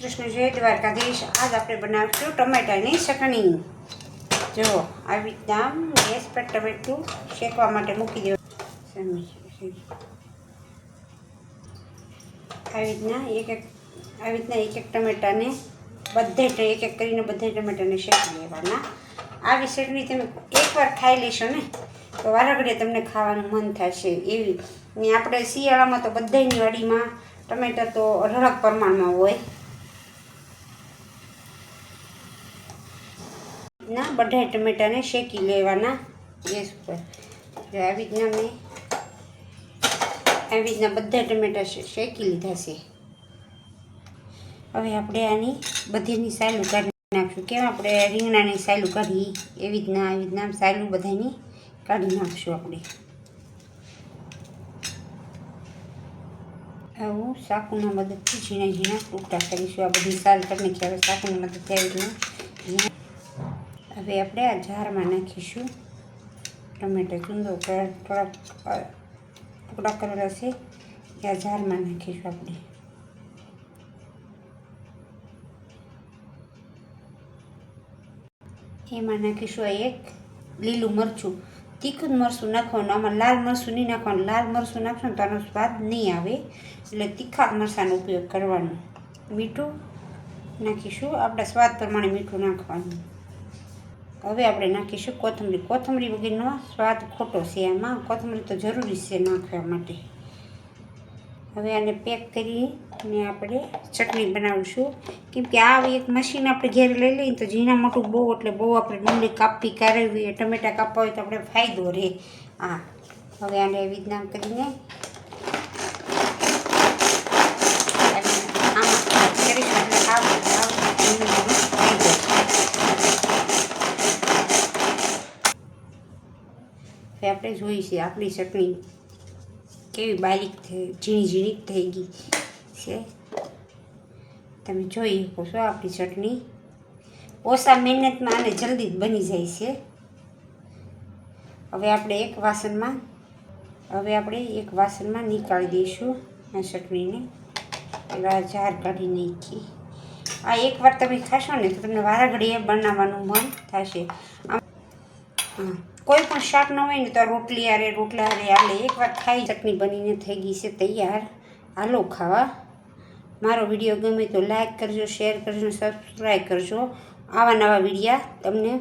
કૃષ્ણ જય દ્વારકાધીશ। આજ આપણે બનાવીશું ટમેટાની ચટણી। જો આવી રીતના ગેસ પર ટમેટું શેકવા માટે મૂકી દેવું। આવી રીતના એક ટમેટાને એક કરીને બધા ટમેટાને શેકી લેવાના। આવી ચટણી તમે એકવાર ખાઈ લેશો ને તો વારાઘડીએ તમને ખાવાનું મન થશે એવી। ને આપણે શિયાળામાં તો બધાની વાડીમાં ટમેટા તો અઢળક પ્રમાણમાં હોય। ના બધા ટમેટાને શેકી લેવાના ગેસ ઉપર। આવી રીતના બધા ટમેટા શેકી લીધા છે। હવે આપણે આની બધીની સાયલું કાઢી નાખશું। કેમ આપણે રીંગણાની સાયલું કાઢી આવી રીતના સાયલું બધાની કાઢી નાખશું આપણે। આવું ચાકુના મદદથી ઝીણા ઝીણા ટુકડા કરીશું। આ બધી સાલ કરી નાખી। હવે ચાકુની મદદથી આવી રીતના હવે આપણે આ જારમાં નાખીશું ટમેટા। ચૂંદો થોડાક ટુકડા કરેલા છે એ આ જારમાં નાખીશું આપણે। એમાં નાખીશું એક લીલું મરચું। તીખું મરચું નાખવાનું, આમાં લાલ મરચું નહીં નાખવાનું। લાલ મરચું નાખશો ને તો આનો સ્વાદ નહીં આવે, એટલે તીખા મરચાંનો ઉપયોગ કરવાનો। મીઠું નાખીશું, આપણા સ્વાદ પ્રમાણે મીઠું નાખવાનું। હવે આપણે નાખીશું કોથમરી। કોથમરી વગરનો સ્વાદ ખોટો છે, આમાં કોથમરી તો જરૂરી છે નાખવા માટે। હવે આને પેક કરીને આપણે ચટણી બનાવીશું। કેમ કે આ એક મશીન આપણે ઘેર લઈ લઈએ તો ઝીણા મોટું બહુ એટલે બહુ આપણે ડુંગળી કાપવી કાઢવી ટમેટા કાપવા હોય તો આપણે ફાયદો રહે। હા, હવે આને એવી રીતના કરીને આમાં કરીશું એટલે હવે આપણે જોઈશું આપણી ચટણી કેવી બારીક ઝીણી થઈ ગઈ છે। તમે જોઈ શકો છો આપણી ચટણી ઓછા મહેનતમાં અને જલ્દી જ બની જાય છે। હવે આપણે એક વાસણમાં નીકાળી દઈશું આ ચટણીને। પેલા જાર કાઢી નાખી। આ એકવાર તમે ખાશો ને તો તમને વારાઘડીએ બનાવવાનું મન થશે। કોઈ પણ શાક ન હોય ને તો રોટલા હારે એકવાર ખાઈ ચટણી બનીને થઈ ગઈ છે તૈયાર। હાલો ખાવા। મારો વિડીયો ગમે તો લાઈક કરજો, શેર કરજો, સબસ્ક્રાઈબ કરજો। આવા નવા વિડીયા તમને